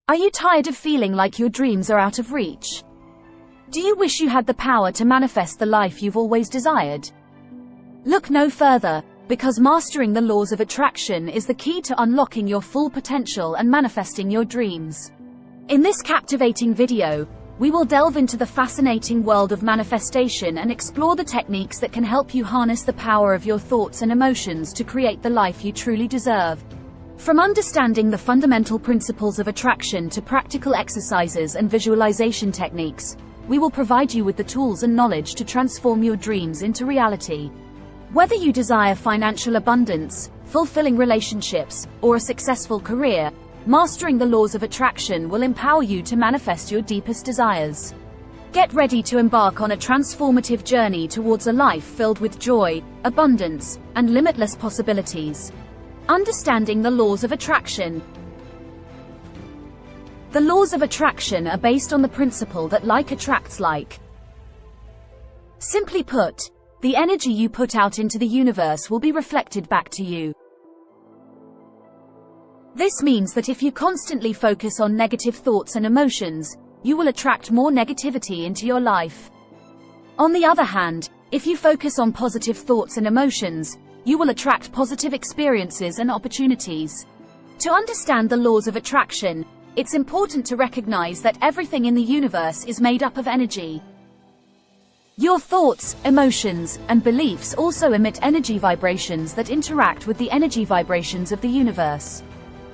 Are you tired of feeling like your dreams are out of reach? Do you wish you had the power to manifest the life you've always desired? Look no further, because mastering the laws of attraction is the key to unlocking your full potential and manifesting your dreams. In this captivating video, we will delve into the fascinating world of manifestation and explore the techniques that can help you harness the power of your thoughts and emotions to create the life you truly deserve. From understanding the fundamental principles of attraction to practical exercises and visualization techniques, we will provide you with the tools and knowledge to transform your dreams into reality. Whether you desire financial abundance, fulfilling relationships, or a successful career, mastering the laws of attraction will empower you to manifest your deepest desires. Get ready to embark on a transformative journey towards a life filled with joy, abundance, and limitless possibilities. Understanding the laws of attraction. The laws of attraction are based on the principle that like attracts like. Simply put, the energy you put out into the universe will be reflected back to you. This means that if you constantly focus on negative thoughts and emotions, you will attract more negativity into your life. On the other hand, if you focus on positive thoughts and emotions, you will attract positive experiences and opportunities. To understand the laws of attraction, it's important to recognize that everything in the universe is made up of energy. Your thoughts, emotions, and beliefs also emit energy vibrations that interact with the energy vibrations of the universe.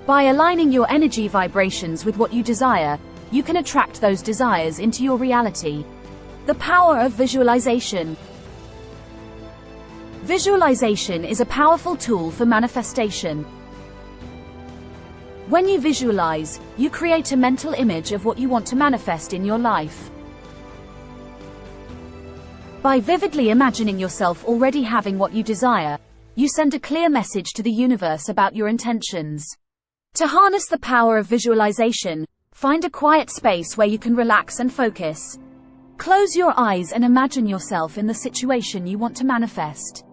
By aligning your energy vibrations with what you desire, you can attract those desires into your reality. The power of visualization. Visualization is a powerful tool for manifestation. When you visualize, you create a mental image of what you want to manifest in your life. By vividly imagining yourself already having what you desire, you send a clear message to the universe about your intentions. To harness the power of visualization, find a quiet space where you can relax and focus. Close your eyes and imagine yourself in the situation you want to manifest.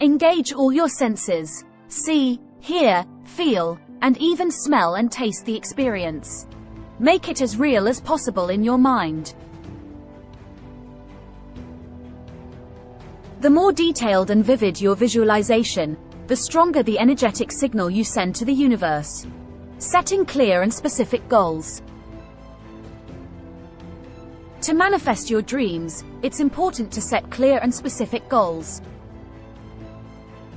Engage all your senses. See, hear, feel, and even smell and taste the experience. Make it as real as possible in your mind. The more detailed and vivid your visualization, the stronger the energetic signal you send to the universe. Setting clear and specific goals. To manifest your dreams, it's important to set clear and specific goals.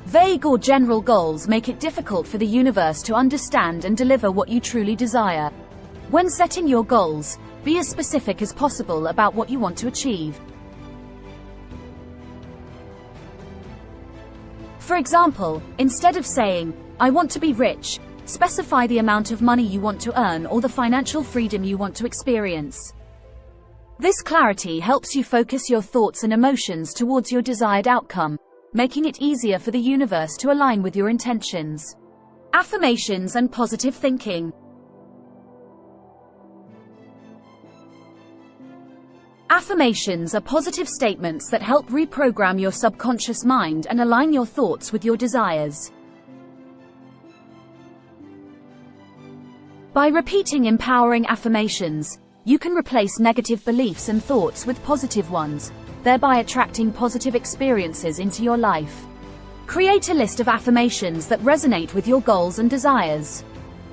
Vague or general goals make it difficult for the universe to understand and deliver what you truly desire. When setting your goals, be as specific as possible about what you want to achieve. For example, instead of saying, "I want to be rich," specify the amount of money you want to earn or the financial freedom you want to experience. This clarity helps you focus your thoughts and emotions towards your desired outcome, making it easier for the universe to align with your intentions. Affirmations and positive thinking. Affirmations are positive statements that help reprogram your subconscious mind and align your thoughts with your desires. By repeating empowering affirmations, you can replace negative beliefs and thoughts with positive ones, thereby attracting positive experiences into your life. Create a list of affirmations that resonate with your goals and desires.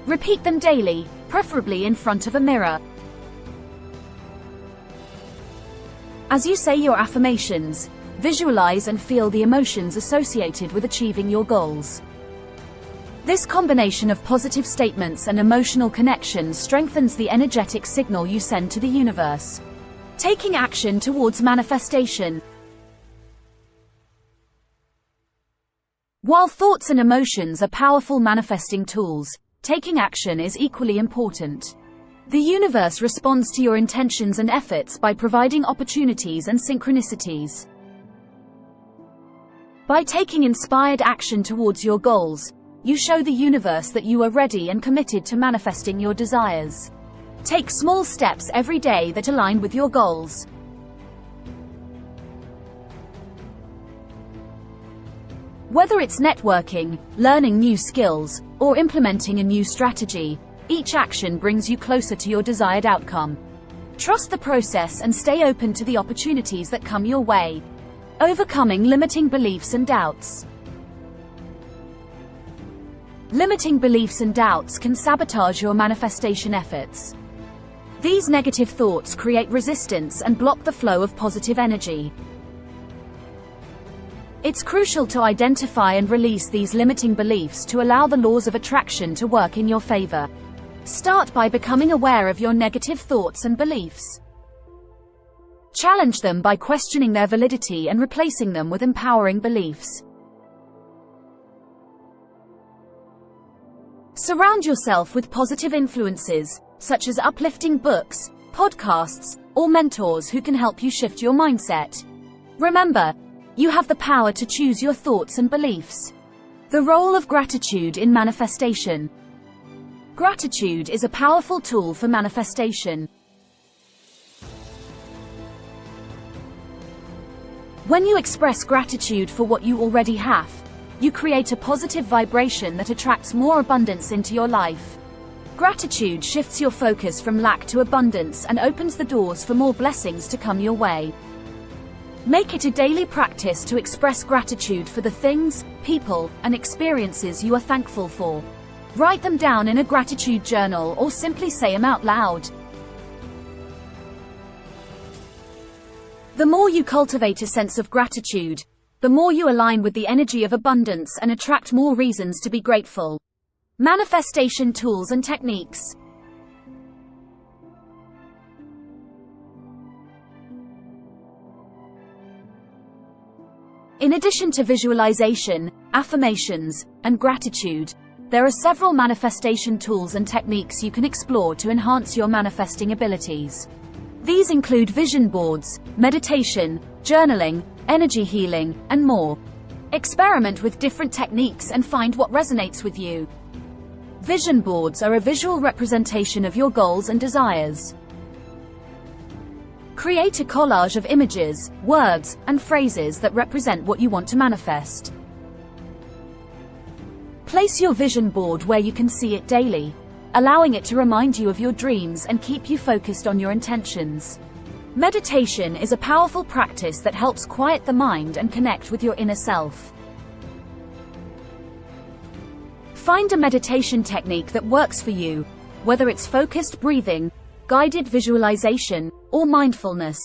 Repeat them daily, preferably in front of a mirror. As you say your affirmations, visualize and feel the emotions associated with achieving your goals. This combination of positive statements and emotional connection strengthens the energetic signal you send to the universe. Taking action towards manifestation. While thoughts and emotions are powerful manifesting tools, taking action is equally important. The universe responds to your intentions and efforts by providing opportunities and synchronicities. By taking inspired action towards your goals, you show the universe that you are ready and committed to manifesting your desires. Take small steps every day that align with your goals. Whether it's networking, learning new skills, or implementing a new strategy, each action brings you closer to your desired outcome. Trust the process and stay open to the opportunities that come your way. Overcoming limiting beliefs and doubts. Limiting beliefs and doubts can sabotage your manifestation efforts. These negative thoughts create resistance and block the flow of positive energy. It's crucial to identify and release these limiting beliefs to allow the laws of attraction to work in your favor. Start by becoming aware of your negative thoughts and beliefs. Challenge them by questioning their validity and replacing them with empowering beliefs. Surround yourself with positive influences, such as uplifting books, podcasts, or mentors who can help you shift your mindset. Remember, you have the power to choose your thoughts and beliefs. The role of gratitude in manifestation. Gratitude is a powerful tool for manifestation. When you express gratitude for what you already have, you create a positive vibration that attracts more abundance into your life. Gratitude shifts your focus from lack to abundance and opens the doors for more blessings to come your way. Make it a daily practice to express gratitude for the things, people, and experiences you are thankful for. Write them down in a gratitude journal or simply say them out loud. The more you cultivate a sense of gratitude, the more you align with the energy of abundance and attract more reasons to be grateful. Manifestation tools and techniques. In addition to visualization, affirmations, and gratitude, there are several manifestation tools and techniques you can explore to enhance your manifesting abilities. These include vision boards, meditation, journaling, energy healing, and more. Experiment with different techniques and find what resonates with you. Vision boards are a visual representation of your goals and desires. Create a collage of images, words, and phrases that represent what you want to manifest. Place your vision board where you can see it daily, allowing it to remind you of your dreams and keep you focused on your intentions. Meditation is a powerful practice that helps quiet the mind and connect with your inner self. Find a meditation technique that works for you, whether it's focused breathing, guided visualization, or mindfulness.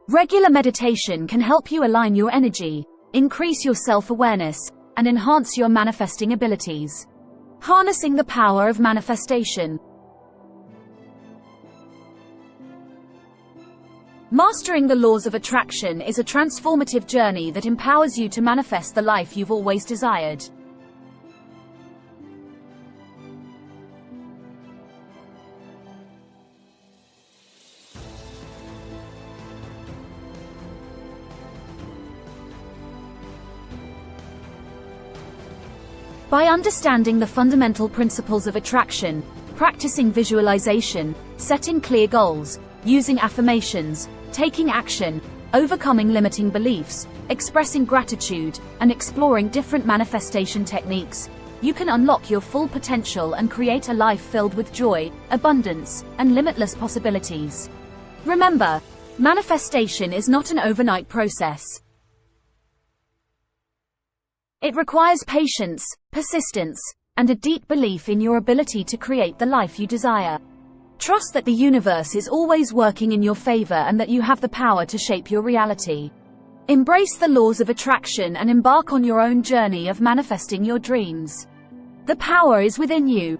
Regular meditation can help you align your energy, increase your self-awareness, and enhance your manifesting abilities. Harnessing the power of manifestation. Mastering the laws of attraction is a transformative journey that empowers you to manifest the life you've always desired. By understanding the fundamental principles of attraction, practicing visualization, setting clear goals, using affirmations, taking action, overcoming limiting beliefs, expressing gratitude, and exploring different manifestation techniques, you can unlock your full potential and create a life filled with joy, abundance, and limitless possibilities. Remember, manifestation is not an overnight process. It requires patience, persistence, and a deep belief in your ability to create the life you desire. Trust that the universe is always working in your favor and that you have the power to shape your reality. Embrace the laws of attraction and embark on your own journey of manifesting your dreams. The power is within you.